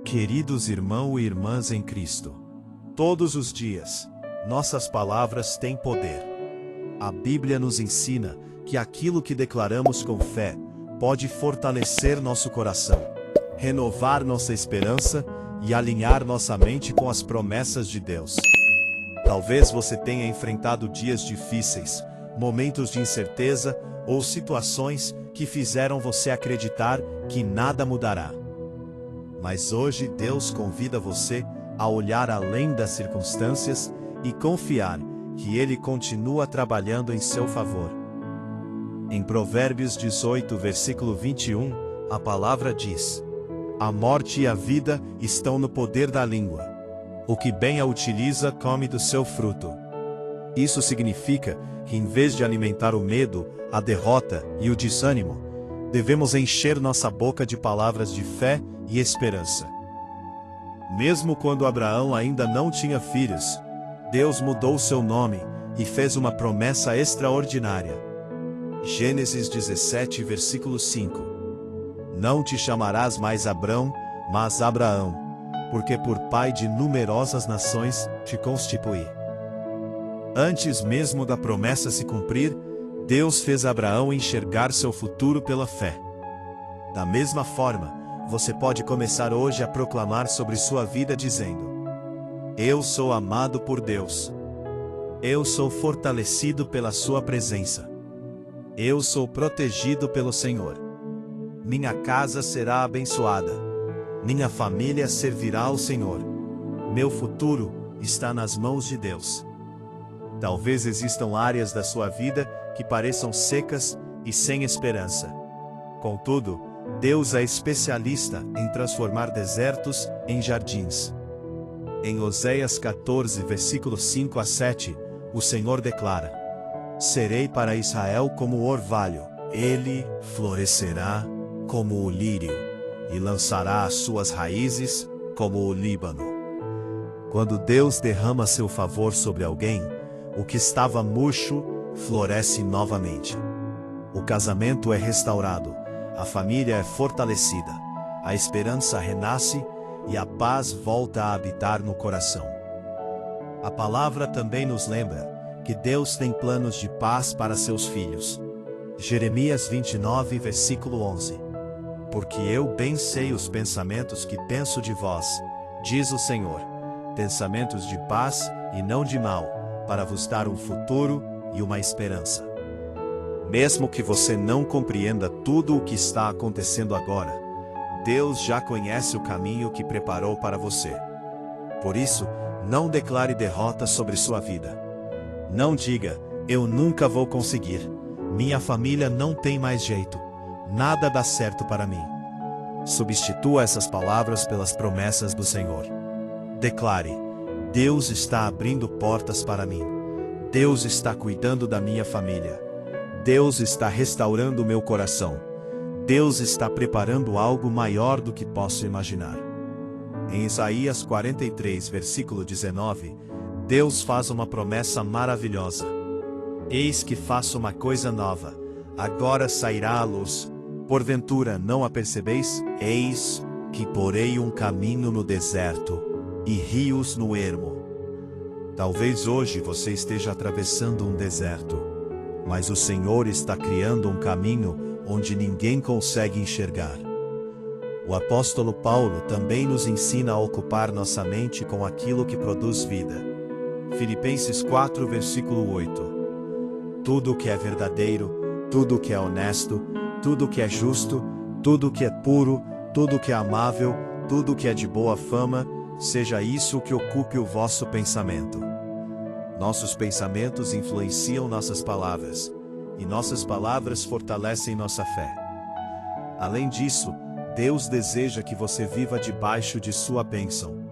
Queridos irmãos e irmãs em Cristo, todos os dias, nossas palavras têm poder. A Bíblia nos ensina que aquilo que declaramos com fé pode fortalecer nosso coração, renovar nossa esperança e alinhar nossa mente com as promessas de Deus. Talvez você tenha enfrentado dias difíceis, momentos de incerteza ou situações que fizeram você acreditar que nada mudará. Mas hoje Deus convida você a olhar além das circunstâncias e confiar que Ele continua trabalhando em seu favor. Em Provérbios 18, versículo 21, a palavra diz: A morte e a vida estão no poder da língua. O que bem a utiliza come do seu fruto. Isso significa que em vez de alimentar o medo, a derrota e o desânimo, devemos encher nossa boca de palavras de fé e esperança. Mesmo quando Abraão ainda não tinha filhos, Deus mudou seu nome e fez uma promessa extraordinária. Gênesis 17, versículo 5. Não te chamarás mais Abrão, mas Abraão, porque por pai de numerosas nações te constituí. Antes mesmo da promessa se cumprir, Deus fez Abraão enxergar seu futuro pela fé. Da mesma forma, você pode começar hoje a proclamar sobre sua vida dizendo: Eu sou amado por Deus. Eu sou fortalecido pela sua presença. Eu sou protegido pelo Senhor. Minha casa será abençoada. Minha família servirá ao Senhor. Meu futuro está nas mãos de Deus. Talvez existam áreas da sua vida que pareçam secas e sem esperança. Contudo, Deus é especialista em transformar desertos em jardins. Em Oséias 14, versículo 5 a 7, o Senhor declara: Serei para Israel como o orvalho, ele florescerá como o lírio, e lançará as suas raízes como o Líbano. Quando Deus derrama seu favor sobre alguém, o que estava murcho floresce novamente. O casamento é restaurado, a família é fortalecida, a esperança renasce e a paz volta a habitar no coração. A palavra também nos lembra que Deus tem planos de paz para seus filhos. Jeremias 29, versículo 11. Porque eu bem sei os pensamentos que penso de vós, diz o Senhor, pensamentos de paz e não de mal, para vos dar um futuro e uma esperança. Mesmo que você não compreenda tudo o que está acontecendo agora, Deus já conhece o caminho que preparou para você. Por isso, não declare derrota sobre sua vida. Não diga: eu nunca vou conseguir, minha família não tem mais jeito, nada dá certo para mim. Substitua essas palavras pelas promessas do Senhor. Declare: Deus está abrindo portas para mim. Deus está cuidando da minha família. Deus está restaurando o meu coração. Deus está preparando algo maior do que posso imaginar. Em Isaías 43, versículo 19, Deus faz uma promessa maravilhosa. Eis que faço uma coisa nova, agora sairá à luz. Porventura não a percebeis? Eis que porei um caminho no deserto e rios no ermo. Talvez hoje você esteja atravessando um deserto, mas o Senhor está criando um caminho onde ninguém consegue enxergar. O apóstolo Paulo também nos ensina a ocupar nossa mente com aquilo que produz vida. Filipenses 4, versículo 8. Tudo o que é verdadeiro, tudo o que é honesto, tudo o que é justo, tudo o que é puro, tudo o que é amável, tudo o que é de boa fama, seja isso o que ocupe o vosso pensamento. Nossos pensamentos influenciam nossas palavras, e nossas palavras fortalecem nossa fé. Além disso, Deus deseja que você viva debaixo de sua bênção.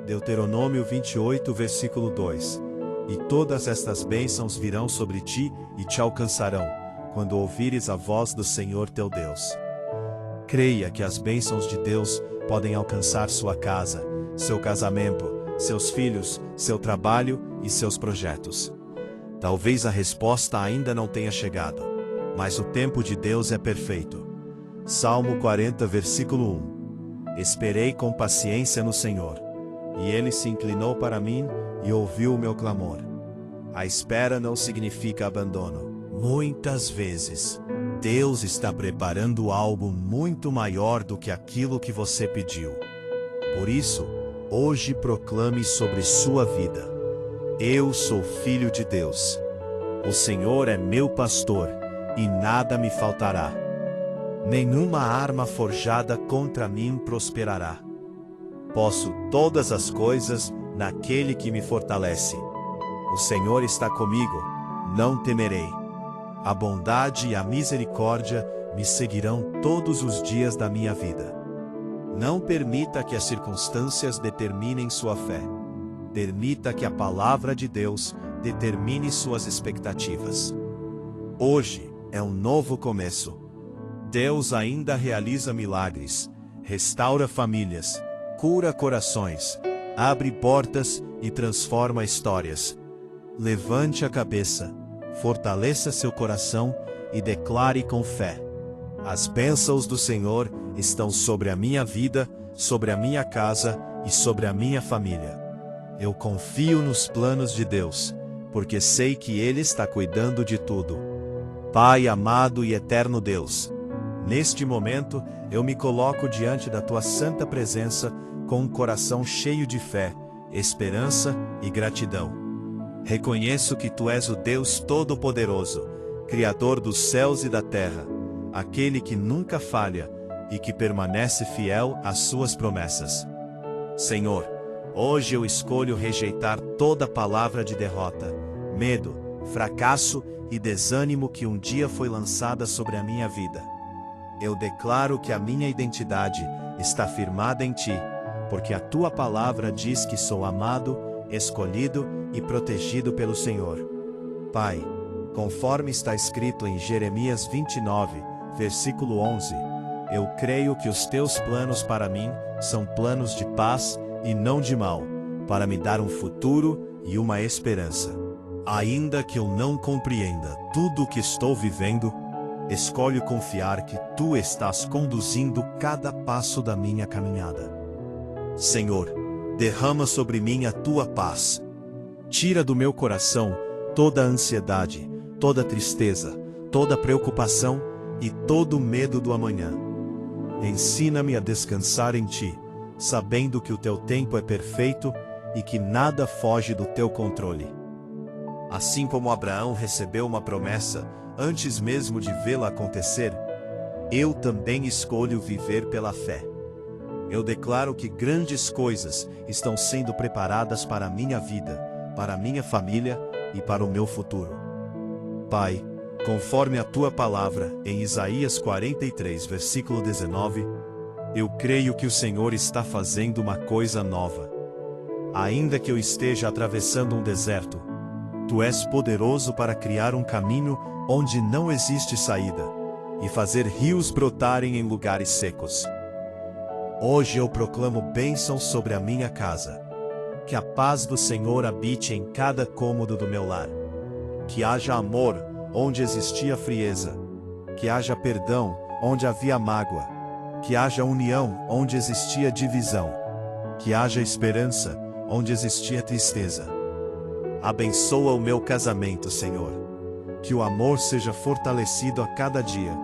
Deuteronômio 28, versículo 2. E todas estas bênçãos virão sobre ti e te alcançarão, quando ouvires a voz do Senhor teu Deus. Creia que as bênçãos de Deus podem alcançar sua casa, seu casamento, seus filhos, seu trabalho e seus projetos. Talvez a resposta ainda não tenha chegado, mas o tempo de Deus é perfeito. Salmo 40, versículo 1. Esperei com paciência no Senhor, e Ele se inclinou para mim e ouviu o meu clamor. A espera não significa abandono. Muitas vezes, Deus está preparando algo muito maior do que aquilo que você pediu. Por isso, hoje proclame sobre sua vida: eu sou filho de Deus. O Senhor é meu pastor, e nada me faltará. Nenhuma arma forjada contra mim prosperará. Posso todas as coisas naquele que me fortalece. O Senhor está comigo, não temerei. A bondade e a misericórdia me seguirão todos os dias da minha vida. Não permita que as circunstâncias determinem sua fé. Permita que a palavra de Deus determine suas expectativas. Hoje é um novo começo. Deus ainda realiza milagres, restaura famílias, cura corações, abre portas e transforma histórias. Levante a cabeça, fortaleça seu coração e declare com fé: as bênçãos do Senhor estão sobre a minha vida, sobre a minha casa e sobre a minha família. Eu confio nos planos de Deus, porque sei que Ele está cuidando de tudo. Pai amado e eterno Deus, neste momento eu me coloco diante da Tua santa presença com um coração cheio de fé, esperança e gratidão. Reconheço que Tu és o Deus Todo-Poderoso, Criador dos céus e da terra, aquele que nunca falha e que permanece fiel às Suas promessas. Senhor, hoje eu escolho rejeitar toda palavra de derrota, medo, fracasso e desânimo que um dia foi lançada sobre a minha vida. Eu declaro que a minha identidade está firmada em Ti, porque a Tua palavra diz que sou amado, escolhido e protegido pelo Senhor. Pai, conforme está escrito em Jeremias 29, versículo 11, eu creio que os Teus planos para mim são planos de paz e não de mal, para me dar um futuro e uma esperança. Ainda que eu não compreenda tudo o que estou vivendo, escolho confiar que Tu estás conduzindo cada passo da minha caminhada. Senhor, derrama sobre mim a Tua paz. Tira do meu coração toda a ansiedade, toda a tristeza, toda a preocupação e todo o medo do amanhã. Ensina-me a descansar em Ti, sabendo que o Teu tempo é perfeito e que nada foge do Teu controle. Assim como Abraão recebeu uma promessa antes mesmo de vê-la acontecer, eu também escolho viver pela fé. Eu declaro que grandes coisas estão sendo preparadas para a minha vida, para a minha família e para o meu futuro. Pai, conforme a Tua palavra em Isaías 43, versículo 19, eu creio que o Senhor está fazendo uma coisa nova. Ainda que eu esteja atravessando um deserto, Tu és poderoso para criar um caminho onde não existe saída e fazer rios brotarem em lugares secos. Hoje eu proclamo bênção sobre a minha casa. Que a paz do Senhor habite em cada cômodo do meu lar. Que haja amor onde existia frieza. Que haja perdão onde havia mágoa. Que haja união onde existia divisão. Que haja esperança onde existia tristeza. Abençoa o meu casamento, Senhor. Que o amor seja fortalecido a cada dia.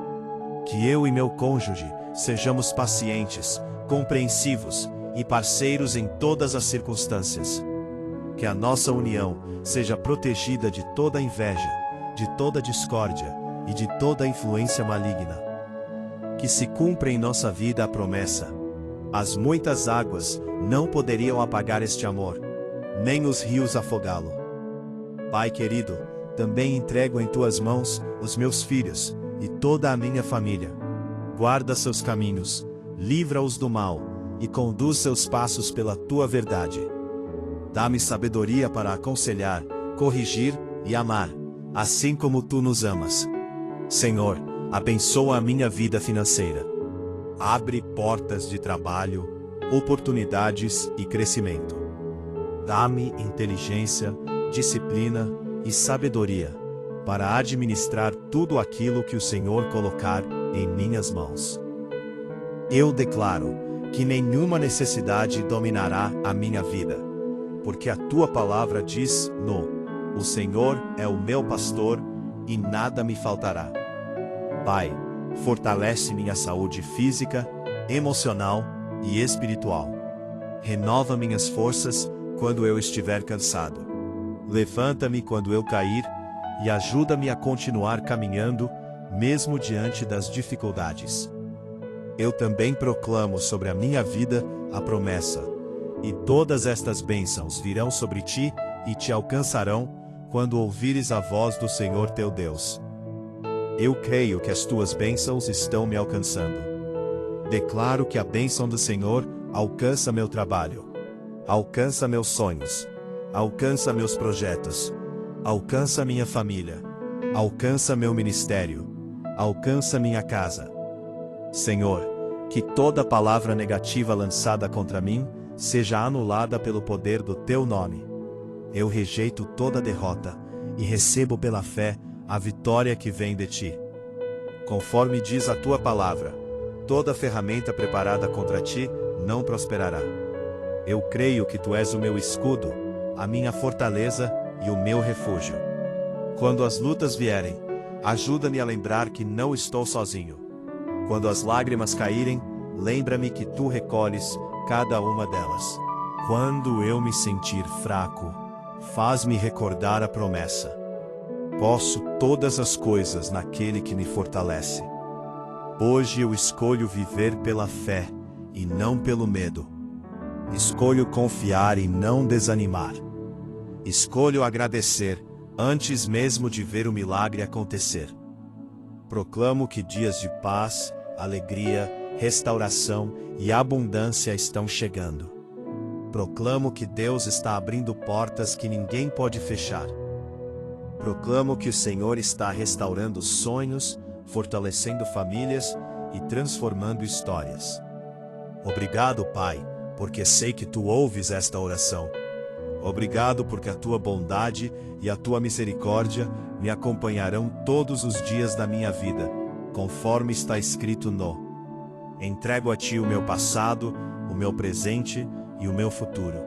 Que eu e meu cônjuge sejamos pacientes, compreensivos e parceiros em todas as circunstâncias. Que a nossa união seja protegida de toda inveja, de toda discórdia e de toda influência maligna. Que se cumpra em nossa vida a promessa: as muitas águas não poderiam apagar este amor, nem os rios afogá-lo. Pai querido, também entrego em Tuas mãos os meus filhos e toda a minha família. Guarda seus caminhos, livra-os do mal e conduz seus passos pela Tua verdade. Dá-me sabedoria para aconselhar, corrigir e amar, assim como Tu nos amas. Senhor, abençoa a minha vida financeira. Abre portas de trabalho, oportunidades e crescimento. Dá-me inteligência, disciplina e sabedoria para administrar tudo aquilo que o Senhor colocar em minhas mãos. Eu declaro que nenhuma necessidade dominará a minha vida. Porque a tua palavra diz: o Senhor é o meu pastor e nada me faltará. Pai, fortalece minha saúde física, emocional e espiritual. Renova minhas forças quando eu estiver cansado. Levanta-me quando eu cair e ajuda-me a continuar caminhando, mesmo diante das dificuldades. Eu também proclamo sobre a minha vida a promessa: e todas estas bênçãos virão sobre ti e te alcançarão, quando ouvires a voz do Senhor teu Deus. Eu creio que as tuas bênçãos estão me alcançando. Declaro que a bênção do Senhor alcança meu trabalho, alcança meus sonhos, alcança meus projetos, alcança minha família, alcança meu ministério, alcança minha casa. Senhor, que toda palavra negativa lançada contra mim seja anulada pelo poder do teu nome. Eu rejeito toda derrota e recebo pela fé a vitória que vem de ti. Conforme diz a tua palavra, toda ferramenta preparada contra ti não prosperará. Eu creio que tu és o meu escudo, a minha fortaleza e o meu refúgio. Quando as lutas vierem, ajuda-me a lembrar que não estou sozinho. Quando as lágrimas caírem, lembra-me que tu recolhes cada uma delas. Quando eu me sentir fraco, faz-me recordar a promessa: posso todas as coisas naquele que me fortalece. Hoje eu escolho viver pela fé e não pelo medo. Escolho confiar e não desanimar. Escolho agradecer antes mesmo de ver o milagre acontecer. Proclamo que dias de paz, alegria, restauração e abundância estão chegando. Proclamo que Deus está abrindo portas que ninguém pode fechar. Proclamo que o Senhor está restaurando sonhos, fortalecendo famílias e transformando histórias. Obrigado, Pai, porque sei que tu ouves esta oração. Obrigado porque a tua bondade e a tua misericórdia me acompanharão todos os dias da minha vida, conforme está escrito no: entrego a ti o meu passado, o meu presente e o meu futuro.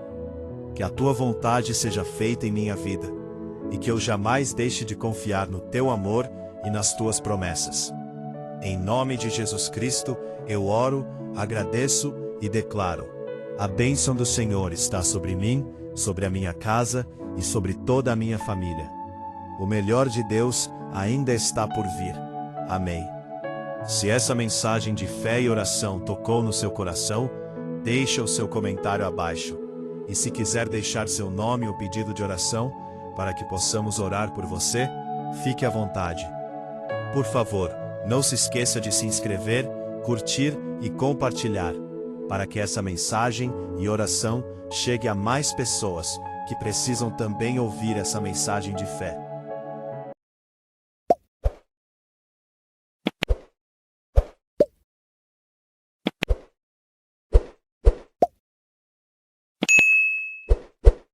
Que a tua vontade seja feita em minha vida, e que eu jamais deixe de confiar no teu amor e nas tuas promessas. Em nome de Jesus Cristo, eu oro, agradeço e declaro: a bênção do Senhor está sobre mim, sobre a minha casa e sobre toda a minha família. O melhor de Deus ainda está por vir. Amém. Se essa mensagem de fé e oração tocou no seu coração, deixe o seu comentário abaixo. E se quiser deixar seu nome ou pedido de oração, para que possamos orar por você, fique à vontade. Por favor, não se esqueça de se inscrever, curtir e compartilhar, para que essa mensagem e oração chegue a mais pessoas que precisam também ouvir essa mensagem de fé.